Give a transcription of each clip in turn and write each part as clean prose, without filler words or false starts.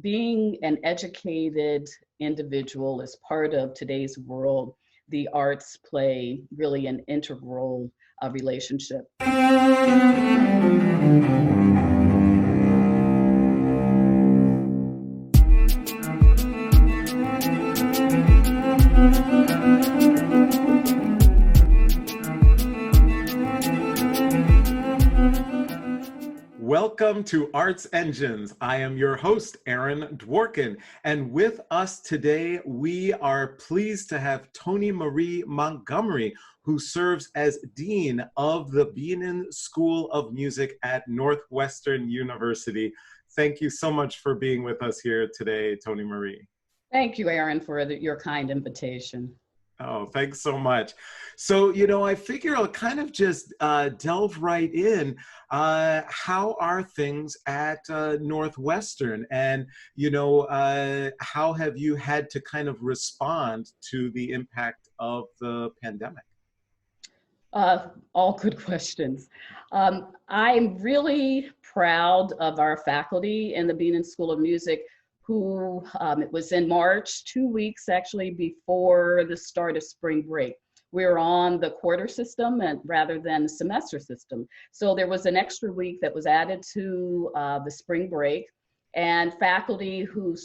being an educated individual is part of today's world. The arts play really an integral relationship. Welcome to Arts Engines. I am your host, Aaron Dworkin, and with us today, we are pleased to have Toni-Marie Montgomery, who serves as Dean of the Bienen School of Music at Northwestern University. Thank you so much for being with us here today, Toni-Marie. Thank you, Aaron, for your kind invitation. Oh, thanks so much. So, I figure I'll kind of just delve right in. How are things at Northwestern? And, how have you had to kind of respond to the impact of the pandemic? All good questions. I'm really proud of our faculty in the Bienen School of Music who, it was in March, 2 weeks actually before the start of spring break. We were on the quarter system rather than the semester system. So there was an extra week that was added to the spring break. And faculty who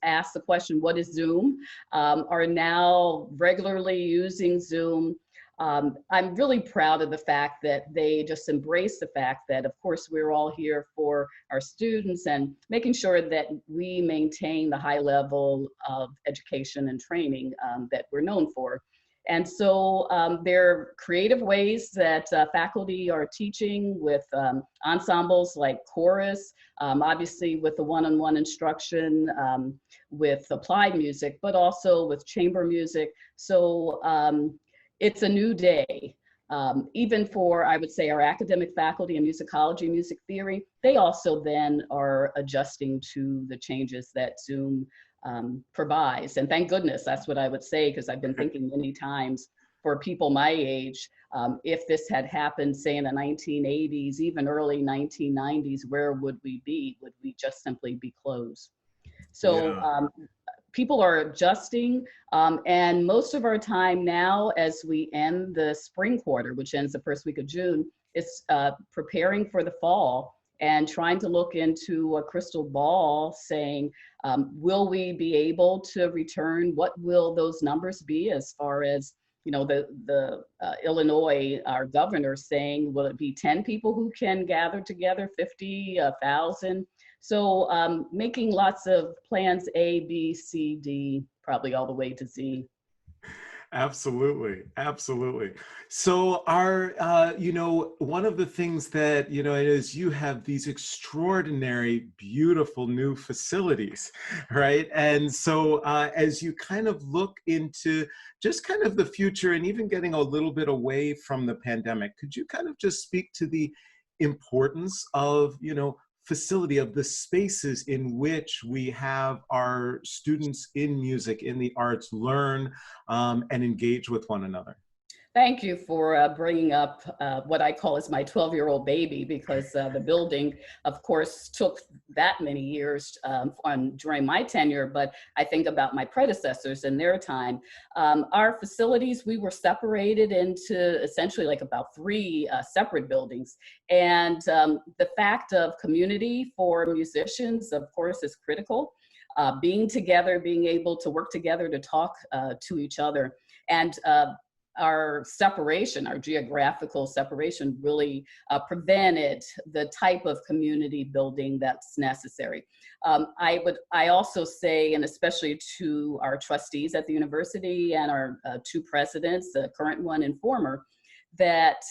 asked the question, what is Zoom, are now regularly using Zoom. I'm really proud of the fact that they just embrace the fact that, of course, we're all here for our students and making sure that we maintain the high level of education and training that we're known for. And so there are creative ways that faculty are teaching with ensembles like chorus, obviously with the one-on-one instruction, with applied music, but also with chamber music. So it's a new day. Even for, I would say, our academic faculty in musicology, music theory, they also then are adjusting to the changes that Zoom provides. And thank goodness, that's what I would say, because I've been thinking many times for people my age, if this had happened, say in the 1980s, even early 1990s, where would we be? Would we just simply be closed? So people are adjusting, and most of our time now as we end the spring quarter, which ends the first week of June, is preparing for the fall and trying to look into a crystal ball saying, will we be able to return? What will those numbers be as far as, the Illinois, our governor saying, will it be 10 people who can gather together, 50, 1,000? So making lots of plans A, B, C, D, probably all the way to Z. Absolutely, absolutely. So one of the things that, is you have these extraordinary, beautiful new facilities, right? And so as you kind of look into just kind of the future and even getting a little bit away from the pandemic, could you kind of just speak to the importance of, facility, of the spaces in which we have our students in music, in the arts, learn and engage with one another? Thank you for bringing up what I call as my 12-year-old baby, because the building, of course, took that many years during my tenure, but I think about my predecessors and their time. Our facilities, we were separated into essentially like about 3 separate buildings. And the fact of community for musicians, of course, is critical. Being together, being able to work together to talk to each other. And our separation, our geographical separation, really prevented the type of community building that's necessary. I also say, and especially to our trustees at the university and our 2 presidents, the current one and former, that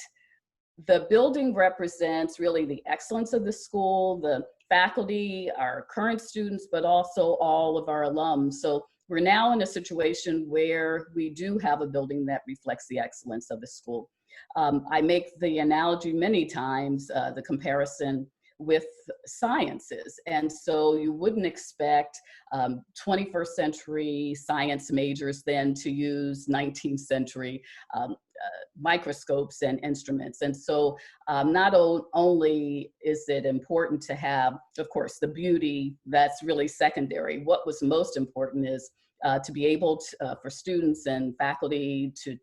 the building represents really the excellence of the school, the faculty, our current students, but also all of our alums. So we're now in a situation where we do have a building that reflects the excellence of the school. I make the analogy many times, the comparison with sciences. And so you wouldn't expect 21st century science majors then to use 19th century microscopes and instruments. And so not only is it important to have, of course, the beauty, that's really secondary. What was most important is to be able to, for students and faculty to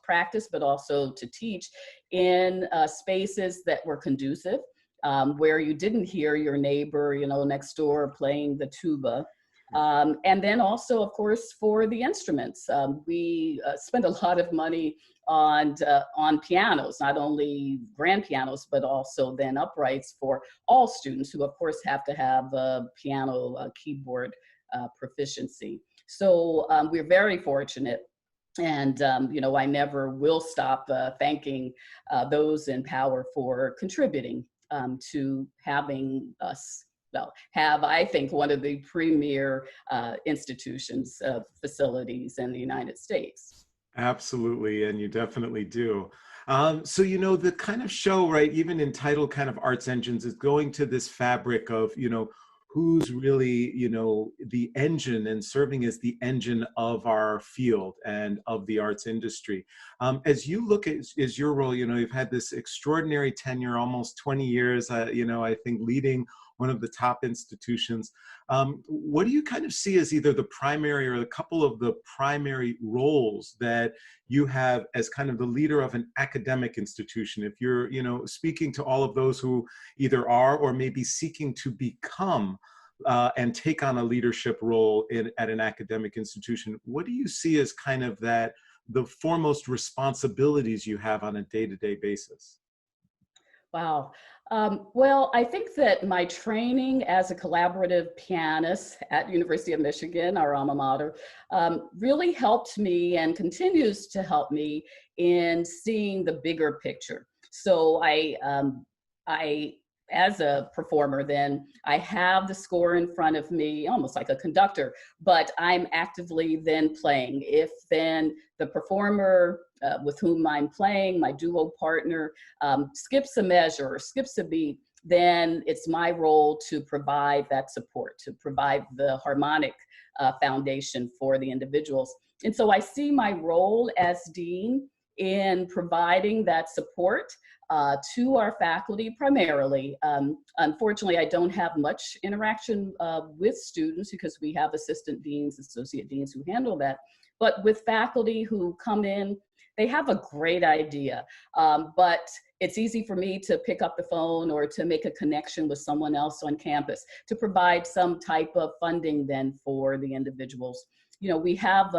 practice, but also to teach in spaces that were conducive, where you didn't hear your neighbor, next door playing the tuba. And then also, of course, for the instruments, we spend a lot of money on pianos, not only grand pianos, but also then uprights for all students who, of course, have to have piano keyboard proficiency. So we're very fortunate. And, I never will stop thanking those in power for contributing to having us have, I think, one of the premier institutions, facilities in the United States. Absolutely, and you definitely do. So, the kind of show, right, even entitled kind of Arts Engines, is going to this fabric of, who's really, the engine and serving as the engine of our field and of the arts industry. As you look at is your role, you've had this extraordinary tenure, almost 20 years, I think leading one of the top institutions. What do you kind of see as either the primary or a couple of the primary roles that you have as kind of the leader of an academic institution? If you're, speaking to all of those who either are or may be seeking to become and take on a leadership role at an academic institution, what do you see as kind of the foremost responsibilities you have on a day-to-day basis? Wow. Well, I think that my training as a collaborative pianist at University of Michigan, our alma mater, really helped me and continues to help me in seeing the bigger picture. So I, as a performer, then I have the score in front of me, almost like a conductor, but I'm actively then playing. If then the performer with whom I'm playing, my duo partner, skips a measure or skips a beat, then it's my role to provide that support, to provide the harmonic foundation for the individuals. And so I see my role as dean in providing that support to our faculty primarily. Unfortunately, I don't have much interaction with students because we have assistant deans, associate deans who handle that. But with faculty who come in, they have a great idea, but it's easy for me to pick up the phone or to make a connection with someone else on campus to provide some type of funding then for the individuals. We have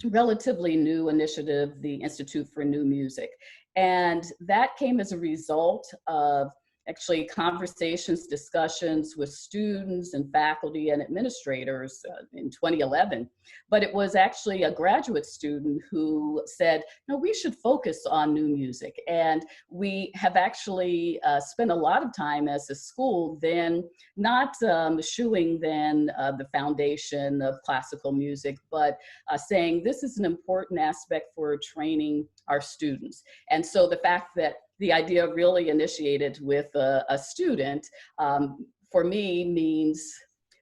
relatively new initiative, the Institute for New Music. And that came as a result of actually conversations, discussions with students and faculty and administrators in 2011. But it was actually a graduate student who said, no, we should focus on new music. And we have actually spent a lot of time as a school then not eschewing then the foundation of classical music, but saying this is an important aspect for training our students. And so the fact that the idea really initiated with a student, for me, means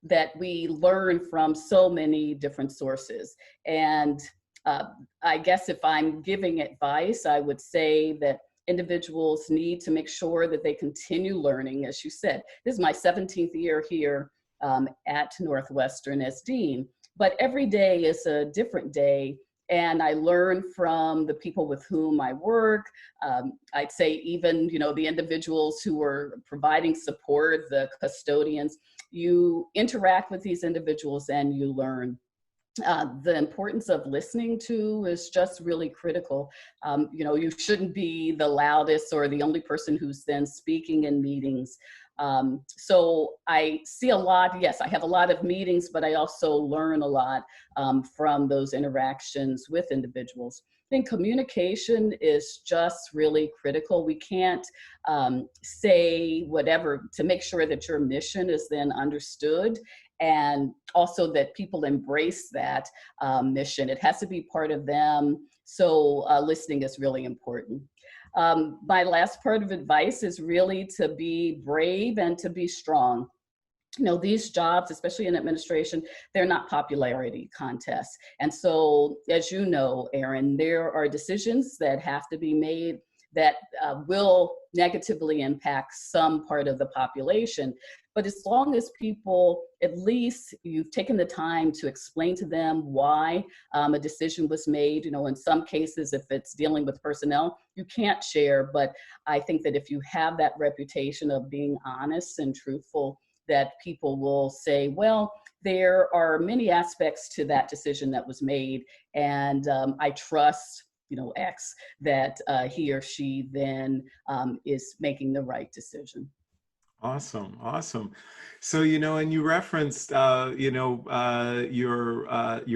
that we learn from so many different sources. And I guess if I'm giving advice, I would say that individuals need to make sure that they continue learning. As you said, this is my 17th year here at Northwestern as dean, but every day is a different day. And I learn from the people with whom I work. I'd say even, the individuals who are providing support, the custodians, you interact with these individuals and you learn. The importance of listening to is just really critical. You shouldn't be the loudest or the only person who's then speaking in meetings. So I see a lot, yes, I have a lot of meetings, but I also learn a lot from those interactions with individuals. I think communication is just really critical. We can't say whatever to make sure that your mission is then understood, and also that people embrace that mission. It has to be part of them. So listening is really important. My last part of advice is really to be brave and to be strong. these jobs, especially in administration, they're not popularity contests. And so, as you know, Erin, there are decisions that have to be made that will negatively impact some part of the population. But as long as people, at least you've taken the time to explain to them why a decision was made, in some cases, if it's dealing with personnel, you can't share. But I think that if you have that reputation of being honest and truthful, that people will say, well, there are many aspects to that decision that was made, and I trust X, that he or she then is making the right decision. Awesome, awesome. So, and you referenced, your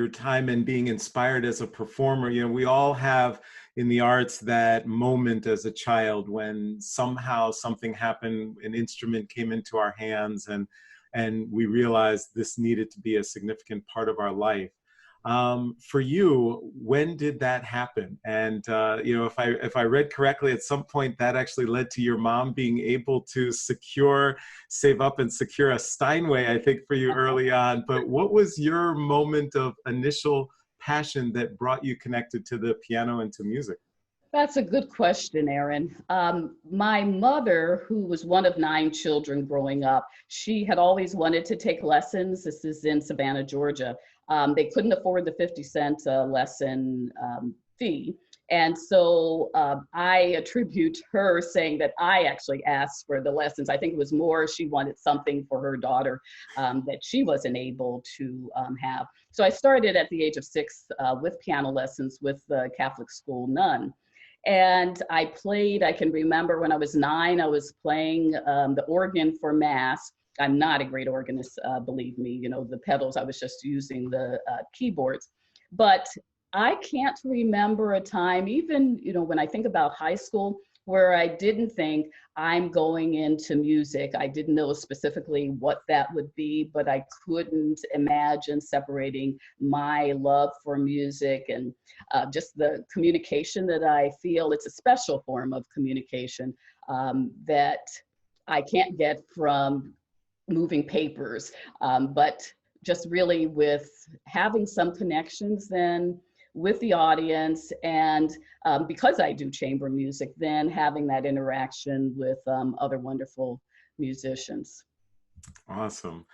time and being inspired as a performer. We all have in the arts that moment as a child when somehow something happened, an instrument came into our hands, and we realized this needed to be a significant part of our life. For you, when did that happen? And if I read correctly, at some point that actually led to your mom being able to save up and secure a Steinway, I think, for you early on. But what was your moment of initial passion that brought you connected to the piano and to music? That's a good question, Erin. My mother, who was one of 9 children growing up, she had always wanted to take lessons. This is in Savannah, Georgia. They couldn't afford the 50-cent lesson fee. And so I attribute her saying that I actually asked for the lessons. I think it was more she wanted something for her daughter that she wasn't able to have. So I started at the age of 6 with piano lessons with the Catholic school nun. And I can remember when I was 9, I was playing the organ for Mass. I'm not a great organist, believe me, the pedals, I was just using the keyboards. But I can't remember a time, even, when I think about high school, where I didn't think I'm going into music. I didn't know specifically what that would be, but I couldn't imagine separating my love for music and just the communication that I feel. It's a special form of communication that I can't get from moving papers, but just really with having some connections then with the audience, and because I do chamber music, then having that interaction with other wonderful musicians. Awesome.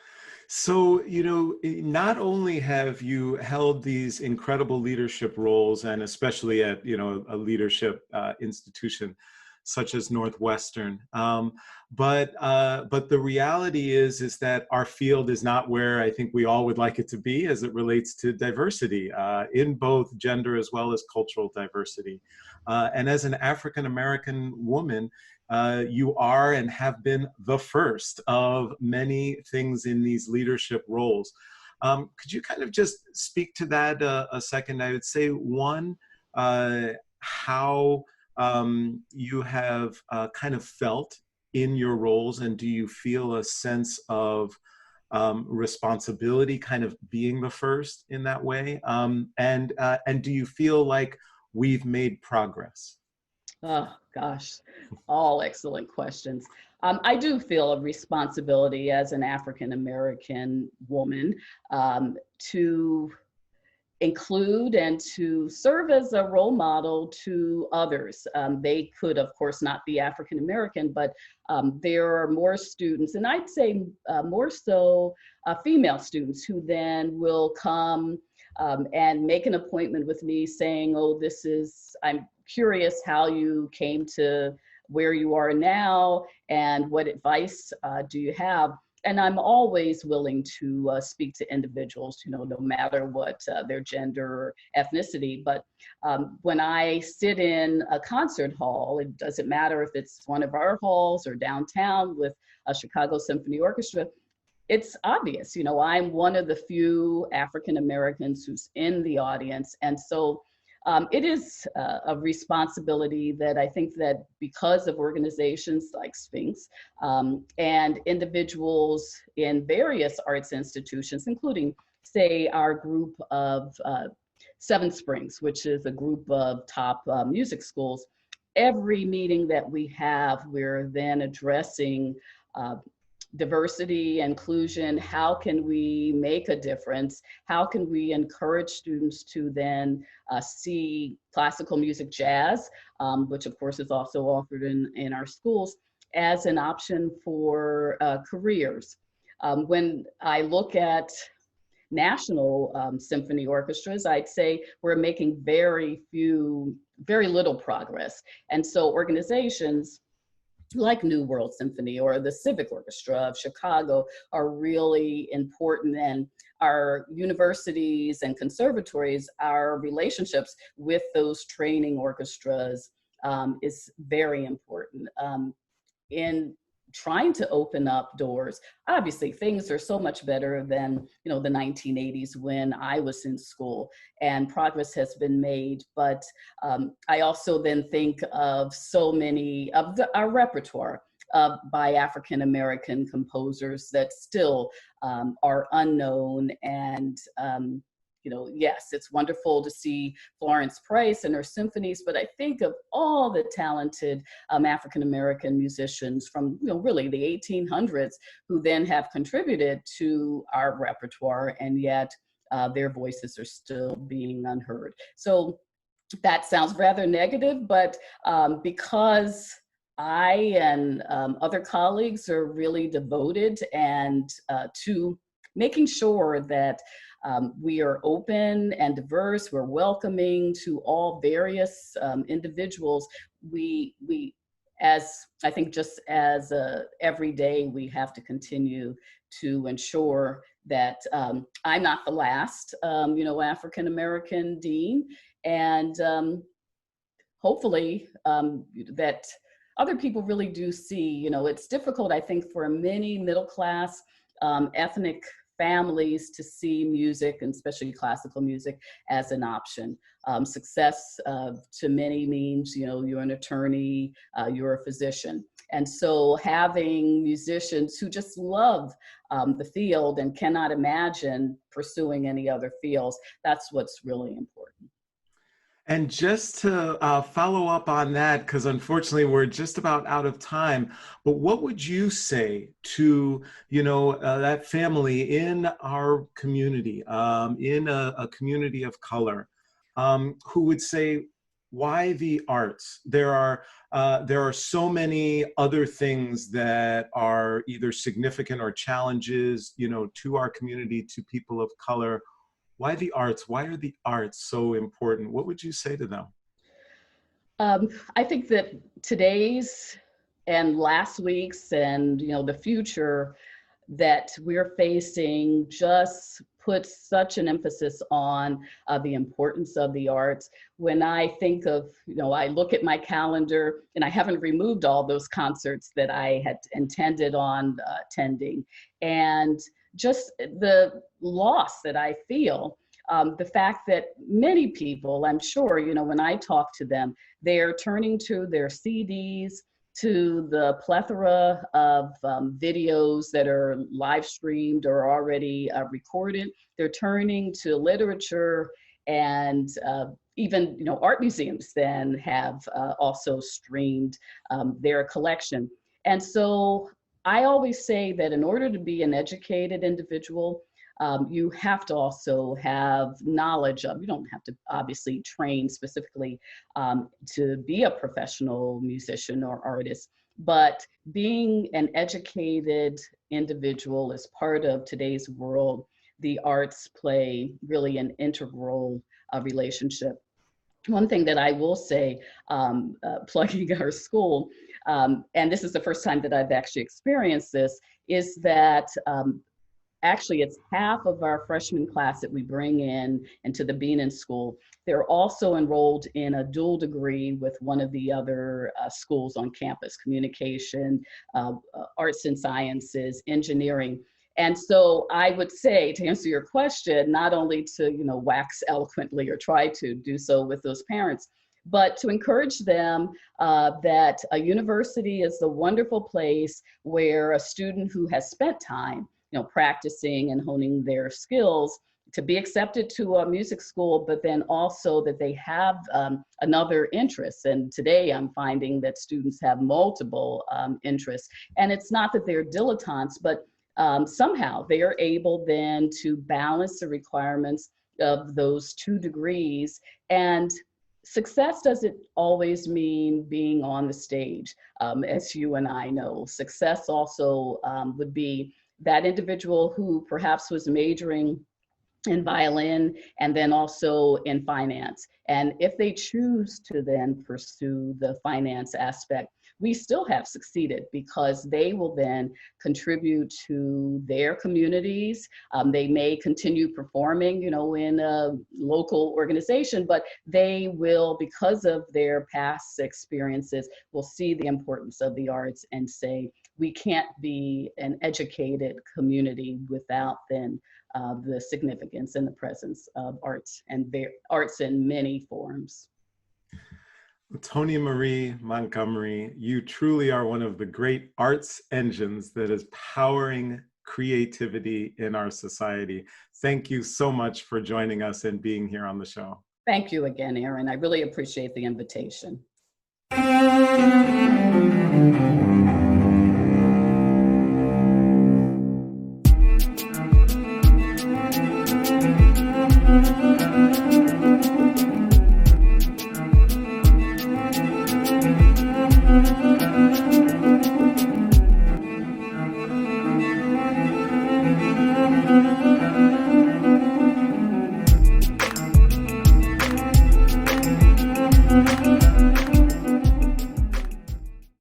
So, not only have you held these incredible leadership roles, and especially at, a leadership institution such as Northwestern, but the reality is that our field is not where I think we all would like it to be as it relates to diversity in both gender as well as cultural diversity. And as an African American woman, you are and have been the first of many things in these leadership roles. Could you kind of just speak to that a second? I would say, one, how you have kind of felt in your roles, and do you feel a sense of responsibility kind of being the first in that way? And do you feel like we've made progress? Oh, gosh, all excellent questions. I do feel a responsibility as an African American woman to include and to serve as a role model to others. They could, of course, not be African American, but there are more students, and I'd say more so female students, who then will come and make an appointment with me saying, oh, I'm curious how you came to where you are now and what advice do you have? And I'm always willing to speak to individuals, no matter what their gender or ethnicity. But when I sit in a concert hall, it doesn't matter if it's one of our halls or downtown with a Chicago Symphony Orchestra, it's obvious, I'm one of the few African Americans who's in the audience. And so it is a responsibility that I think that because of organizations like Sphinx and individuals in various arts institutions, including, say, our group of Seven Springs, which is a group of top music schools, every meeting that we have, we're then addressing diversity, inclusion, how can we make a difference? How can we encourage students to then see classical music, jazz, which of course is also offered in our schools, as an option for careers? When I look at national symphony orchestras, I'd say we're making very little progress. And so organizations like New World Symphony or the Civic Orchestra of Chicago are really important. And our universities and conservatories, our relationships with those training orchestras is very important. In trying to open up doors. Obviously, things are so much better than, you know, the 1980s when I was in school, and progress has been made. But I also then think of so many of our repertoire by African American composers that still are unknown. And you know, yes, it's wonderful to see Florence Price and her symphonies, but I think of all the talented African-American musicians from, you know, really the 1800s who then have contributed to our repertoire, and yet their voices are still being unheard. So that sounds rather negative, but because I and other colleagues are really devoted and to making sure that we are open and diverse, we're welcoming to all various individuals. We, as I think just as every day, we have to continue to ensure that I'm not the last, you know, African-American dean, and hopefully that other people really do see, you know, it's difficult, I think, for many middle-class ethnic families to see music, and especially classical music, as an option. Success to many means, you know, you're an attorney, you're a physician. And so having musicians who just love the field and cannot imagine pursuing any other fields, that's what's really important. And just to follow up on that, because unfortunately we're just about out of time, but what would you say to, you know, that family in our community, in a community of color, who would say, why the arts? There are so many other things that are either significant or challenges, you know, to our community, to people of color. Why the arts? Why are the arts so important? What would you say to them? I think that today's and last week's and, you know, the future that we're facing just puts such an emphasis on the importance of the arts. When I think of, you know, I look at my calendar and I haven't removed all those concerts that I had intended on attending, and just the loss that I feel, the fact that many people, I'm sure, you know, when I talk to them, they're turning to their CDs, to the plethora of videos that are live streamed or already recorded. They're turning to literature, and even, you know, art museums then have also streamed their collection. And so I always say that in order to be an educated individual, you have to also have knowledge of, you don't have to obviously train specifically to be a professional musician or artist, but being an educated individual is part of today's world. The arts play really an integral relationship. One thing that I will say, plugging our school, and this is the first time that I've actually experienced this, is that actually it's half of our freshman class that we bring in into the Bienen School. They're also enrolled in a dual degree with one of the other schools on campus: communication, arts and sciences, engineering. And so I would say, to answer your question, not only to, you know, wax eloquently or try to do so with those parents, but to encourage them that a university is a wonderful place where a student who has spent time, you know, practicing and honing their skills to be accepted to a music school, but then also that they have another interest. And today I'm finding that students have multiple interests. And it's not that they're dilettantes, but somehow they are able then to balance the requirements of those 2 degrees. And success doesn't always mean being on the stage, as you and I know. Success also would be that individual who perhaps was majoring in violin and then also in finance. And if they choose to then pursue the finance aspect, we still have succeeded because they will then contribute to their communities. They may continue performing, you know, in a local organization, but they will, because of their past experiences, will see the importance of the arts and say, we can't be an educated community without then the significance and the presence of arts and arts in many forms. Toni-Marie Montgomery, you truly are one of the great arts engines that is powering creativity in our society. Thank you so much for joining us and being here on the show. Thank you again, Erin. I really appreciate the invitation.